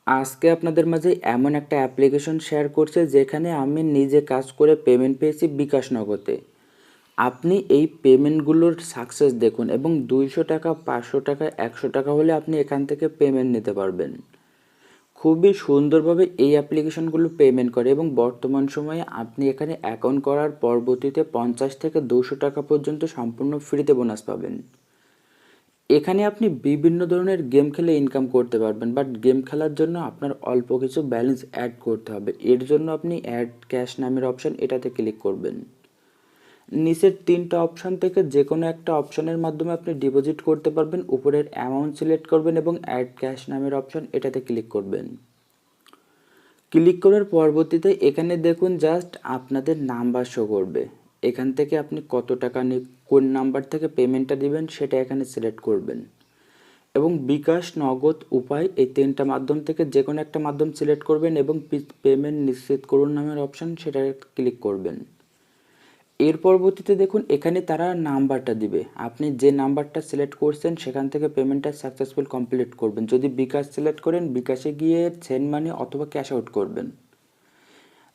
আজকে আপনাদের মাঝে এমন একটা অ্যাপ্লিকেশন শেয়ার করছে যেখানে আমি নিজে কাজ করে পেমেন্ট পেয়েছি বিকাশ নগদে। আপনি এই পেমেন্টগুলোর সাকসেস দেখুন এবং 200 টাকা, 500 টাকা, 100 টাকা হলে আপনি এখান থেকে পেমেন্ট নিতে পারবেন। খুবই সুন্দরভাবে এই অ্যাপ্লিকেশনগুলো পেমেন্ট করে এবং বর্তমান সময়ে আপনি এখানে অ্যাকাউন্ট করার পরবর্তীতে 50 থেকে 200 টাকা পর্যন্ত সম্পূর্ণ ফ্রিতে বোনাস পাবেন। এখানে আপনি বিভিন্ন ধরনের গেম খেলে ইনকাম করতে পারবেন, বাট গেম খেলার জন্য আপনার অল্প কিছু ব্যালেন্স অ্যাড করতে হবে। এর জন্য আপনি অ্যাড ক্যাশ নামের অপশান, এটাতে ক্লিক করবেন। নিচের 3টা অপশান থেকে যে কোনো একটা অপশানের মাধ্যমে আপনি ডিপোজিট করতে পারবেন। উপরের অ্যামাউন্ট সিলেক্ট করবেন এবং অ্যাড ক্যাশ নামের অপশান, এটাতে ক্লিক করবেন। ক্লিক করার পরবর্তীতে এখানে দেখুন জাস্ট আপনাদের নাম্বার শো করবে। এখান থেকে আপনি কত টাকা কোন নাম্বার থেকে পেমেন্টটা দিবেন সেটা এখানে সিলেক্ট করবেন এবং বিকাশ, নগদ, উপায় এই 3টা মাধ্যম থেকে যে কোনো একটা মাধ্যম সিলেক্ট করবেন এবং পেমেন্ট নিশ্চিত করুন নামের অপশান, সেটা ক্লিক করবেন। এর পরবর্তীতে দেখুন এখানে তারা নাম্বারটা দিবে। আপনি যে নাম্বারটা সিলেক্ট করছেন সেখান থেকে পেমেন্টটা সাকসেসফুল কমপ্লিট করবেন। যদি বিকাশ সিলেক্ট করেন, বিকাশে গিয়ে সেন্ড মানি অথবা ক্যাশ আউট করবেন।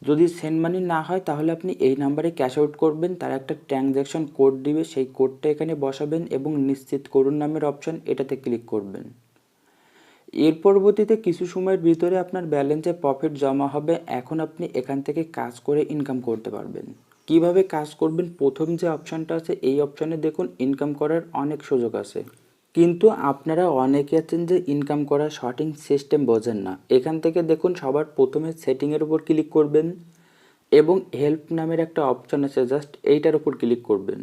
যদি সেন্ড মানি না হয় তাহলে আপনি এই নাম্বারে ক্যাশ আউট করবেন। তারা একটা ট্রানজ্যাকশন কোড দিবে, সেই কোডটা এখানে বসাবেন এবং নিশ্চিত করুন নামের অপশান, এটাতে ক্লিক করবেন। এর পরবর্তীতে কিছু সময়ের ভিতরে আপনার ব্যালেন্সে প্রফিট জমা হবে। এখন আপনি এখান থেকে কাজ করে ইনকাম করতে পারবেন। কিভাবে কাজ করবেন? প্রথম যে অপশানটা আছে এই অপশানে দেখুন ইনকাম করার অনেক সুযোগ আছে, কিন্তু আপনারা অনেকে আছেন যে ইনকাম করার সঠিক সিস্টেম বোঝেন না। এখান থেকে দেখুন সবার প্রথমে সেটিংয়ের উপর ক্লিক করবেন এবং হেল্প নামের একটা অপশান আছে, জাস্ট এইটার উপর ক্লিক করবেন।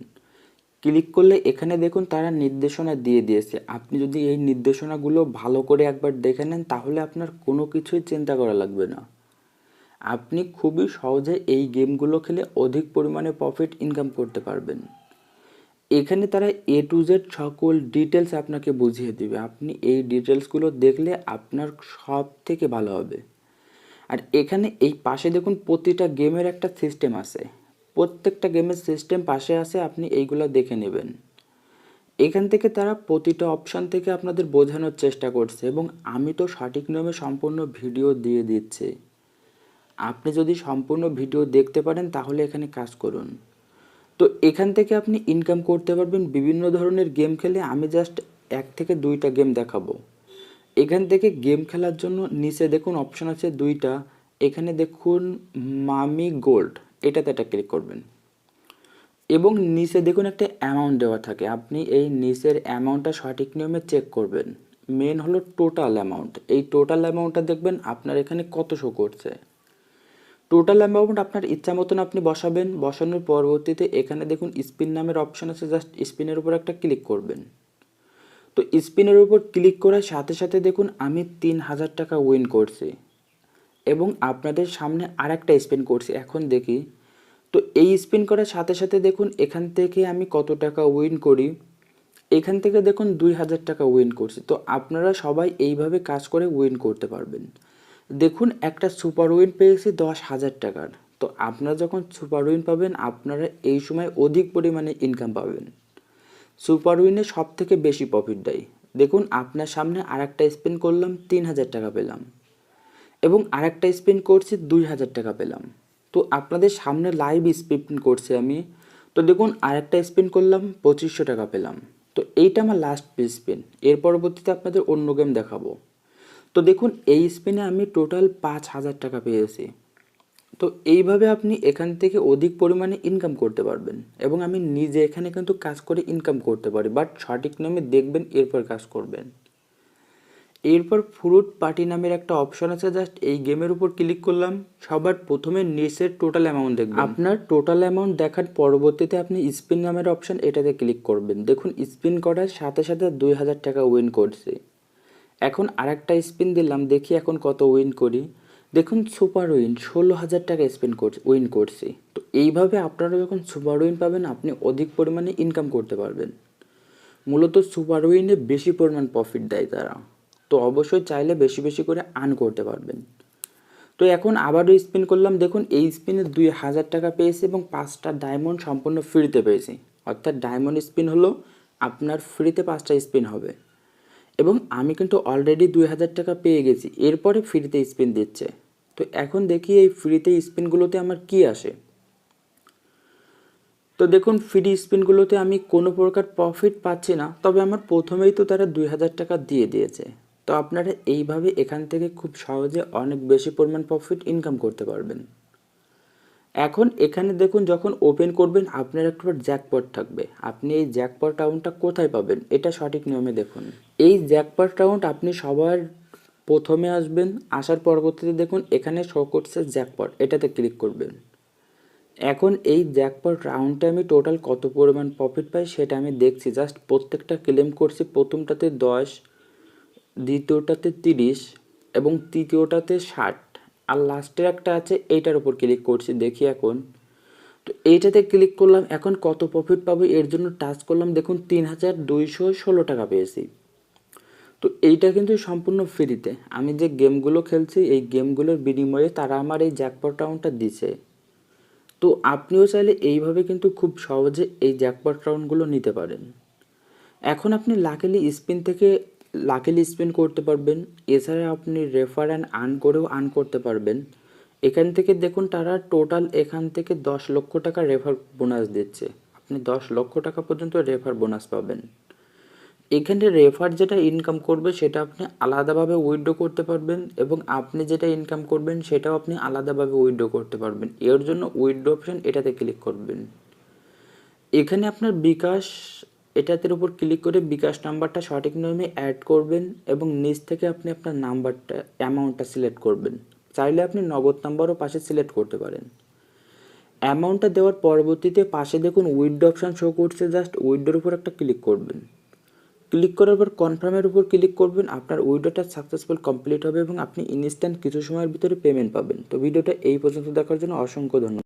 ক্লিক করলে এখানে দেখুন তারা নির্দেশনা দিয়ে দিয়েছে। আপনি যদি এই নির্দেশনাগুলো ভালো করে একবার দেখে নেন তাহলে আপনার কোনো কিছুই চিন্তা করা লাগবে না। আপনি খুবই সহজে এই গেমগুলো খেলে অধিক পরিমাণে প্রফিট ইনকাম করতে পারবেন। এখানে তারা এ টু জেড সকল ডিটেলস আপনাকে বুঝিয়ে দিবে। আপনি এই ডিটেলসগুলো দেখলে আপনার সব থেকে ভালো হবে। আর এখানে এই পাশে দেখুন প্রতিটা গেমের একটা সিস্টেম আছে। প্রত্যেকটা গেমের সিস্টেম পাশে আছে, আপনি এইগুলো দেখে নেবেন। এখান থেকে তারা প্রতিটা অপশান থেকে আপনাদের বোঝানোর চেষ্টা করছে এবং আমি তো সঠিক নিয়মে সম্পূর্ণ ভিডিও দিয়ে দিচ্ছি। আপনি যদি সম্পূর্ণ ভিডিও দেখতে পারেন তাহলে এখানে কাজ করুন। তো এখান থেকে আপনি ইনকাম করতে পারবেন বিভিন্ন ধরনের গেম খেলে। আমি জাস্ট 1 থেকে 2টা গেম দেখাবো। এখান থেকে গেম খেলার জন্য নিচে দেখুন অপশান আছে 2টা। এখানে দেখুন মামি গোল্ড, এটাতে একটা ক্লিক করবেন এবং নিচে দেখুন একটা অ্যামাউন্ট দেওয়া থাকে। আপনি এই নিচের অ্যামাউন্টটা সঠিক নিয়মে চেক করবেন। মেন হলো টোটাল অ্যামাউন্ট। এই টোটাল অ্যামাউন্টটা দেখবেন আপনার এখানে কত শো করছে। টোটাল অ্যামাউন্ট আপনার ইচ্ছা মতন আপনি বসাবেন। বসানোর পরবর্তীতে এখানে দেখুন স্পিন নামের অপশান আছে, জাস্ট স্পিনের উপর একটা ক্লিক করবেন। তো স্পিনের উপর ক্লিক করার সাথে সাথে দেখুন আমি 3000 টাকা উইন করছি এবং আপনাদের সামনে আর একটা স্পিন করছি। এখন দেখি, তো এই স্পিন করার সাথে সাথে দেখুন এখান থেকে আমি কত টাকা উইন করি। এখান থেকে দেখুন 2000 টাকা উইন করছি। তো আপনারা সবাই এইভাবে কাজ করে উইন করতে পারবেন। দেখুন একটা সুপার উইন পেয়েছি 10,000 টাকার। তো আপনারা যখন সুপার উইন পাবেন আপনারা এই সময় অধিক পরিমাণে ইনকাম পাবেন। সুপার উইনে সব থেকে বেশি প্রফিট দেয়। দেখুন আপনার সামনে আর একটা স্পিন করলাম, 3000 টাকা পেলাম এবং আরেকটা স্পিন করছি 2000 টাকা পেলাম। তো আপনাদের সামনে লাইভ স্পিন করছি আমি। তো দেখুন আরেকটা স্পিন করলাম, 2500 টাকা পেলাম। তো এইটা আমার লাস্ট স্পিন। এর পরবর্তীতে আপনাদের অন্য গেম দেখাবো। তো দেখুন এই স্পিনে আমি টোটাল 5000 টাকা পেয়েছি। তো এইভাবে আপনি এখান থেকে অধিক পরিমাণে ইনকাম করতে পারবেন এবং আমি নিজে এখানে কিন্তু কাজ করে ইনকাম করতে পারি, বাট সঠিক নামে দেখবেন এরপর কাজ করবেন। এরপর ফ্রুট পার্টি নামের একটা অপশন আছে, জাস্ট এই গেমের উপর ক্লিক করলাম। সবার প্রথমে নিচের টোটাল অ্যামাউন্ট দেখবেন। আপনার টোটাল অ্যামাউন্ট দেখার পরবর্তীতে আপনি স্পিন নামের অপশন, এটাতে ক্লিক করবেন। দেখুন স্পিন করার সাথে সাথে 2000 টাকা উইন করছে। এখন আরেকটা স্পিন দিলাম, দেখি এখন কত উইন করি। দেখুন সুপার উইন 16,000 টাকা উইন করছি। তো এইভাবে আপনারা যখন সুপার উইন পাবেন আপনি অধিক পরিমাণে ইনকাম করতে পারবেন। মূলত সুপার উইনে বেশি পরিমাণ প্রফিট দেয় তারা। তো অবশ্যই চাইলে বেশি বেশি করে আর্ন করতে পারবেন। তো এখন আবারও স্পিন করলাম, দেখুন এই স্পিনে 2000 টাকা পেয়েছি এবং 5টা ডায়মন্ড সম্পূর্ণ ফ্রিতে পেয়েছি। অর্থাৎ ডায়মন্ড স্পিন হলো আপনার ফ্রিতে 5টা স্পিন হবে। এবং আমি কিন্তু অলরেডি 2000 টাকা পেয়ে গেছি, এরপরে ফ্রিতে স্পিন দিচ্ছে। তো এখন দেখি এই ফ্রিতে স্পিনগুলোতে আমার কি আসে। তো দেখুন ফ্রি স্পিনগুলোতে আমি কোনো প্রকার প্রফিট পাচ্ছি না, তবে আমার প্রথমেই তো তারা 2000 টাকা দিয়ে দিয়েছে। তো আপনারা এইভাবে এখান থেকে খুব সহজে অনেক বেশি পরিমাণ প্রফিট ইনকাম করতে পারবেন। এখন এখানে দেখুন যখন ওপেন করবেন আপনার একটা জ্যাকপট থাকবে। আপনি এই জ্যাকপট রাউন্ডটা কোথায় পাবেন এটা সঠিক নিয়মে দেখুন। এই জ্যাকপট রাউন্ড আপনি সবার প্রথমে আসবেন, আসার পরবর্তীতে দেখুন এখানে শো করছে জ্যাকপট, এটাতে ক্লিক করবেন। এখন এই জ্যাকপট রাউন্ডে আমি টোটাল কত পরিমাণ প্রফিট পাই সেটা আমি দেখছি। জাস্ট প্রত্যেকটা ক্লেম করছি, প্রথমটাতে 10, দ্বিতীয়টাতে 30 এবং তৃতীয়টাতে 60, আর লাস্টের একটা আছে এইটার উপর ক্লিক করছি। দেখি এখন তো এইটাতে ক্লিক করলাম, এখন কত প্রফিট পাবো এর জন্য টাচ করলাম, দেখুন 3216 টাকা পেয়েছি। তো এইটা কিন্তু সম্পূর্ণ ফ্রিতে। আমি যে গেমগুলো খেলছি এই গেমগুলোর বিনিময়ে তারা আমার এই জ্যাকপট রাউন্ডটা দিছে। তো আপনিও চাইলে এইভাবে কিন্তু খুব সহজে এই জ্যাকপট রাউন্ডগুলো নিতে পারেন। এখন আপনি লাকিলি স্পিন করতে পারবেন। এছাড়া আপনি রেফার অ্যান্ড আর্ন করেও আর্ন করতে পারবেন। এখান থেকে দেখুন তারা টোটাল এখান থেকে 10 লক্ষ টাকা রেফার বোনাস দিচ্ছে। আপনি 10 লক্ষ টাকা পর্যন্ত রেফার বোনাস পাবেন। এখানে রেফার যেটা ইনকাম করবে সেটা আপনি আলাদাভাবে উইথড্র করতে পারবেন এবং আপনি যেটা ইনকাম করবেন সেটাও আপনি আলাদাভাবে উইথড্র করতে পারবেন। এর জন্য উইথড্র অপশন এটাতে ক্লিক করবেন। এখানে আপনার বিকাশ এটাতে উপর ক্লিক করে বিকাশ নাম্বারটা সঠিক নিয়মে অ্যাড করবেন এবং নিচ থেকে আপনি আপনার নাম্বারটা অ্যামাউন্টটা সিলেক্ট করবেন। চাইলে আপনি নগদ নাম্বারও পাশে সিলেক্ট করতে পারেন। অ্যামাউন্টটা দেওয়ার পরবর্তীতে পাশে দেখুন উইথড্র অপশান শো করছে, জাস্ট উইথড্রোর উপর একটা ক্লিক করবেন। ক্লিক করার পর কনফার্মের উপর ক্লিক করবেন। আপনার উইথড্রটা সাকসেসফুল কমপ্লিট হবে এবং আপনি ইনস্ট্যান্ট কিছু সময়ের ভিতরে পেমেন্ট পাবেন। তো ভিডিওটা এই পর্যন্ত দেখার জন্য অসংখ্য ধন্যবাদ।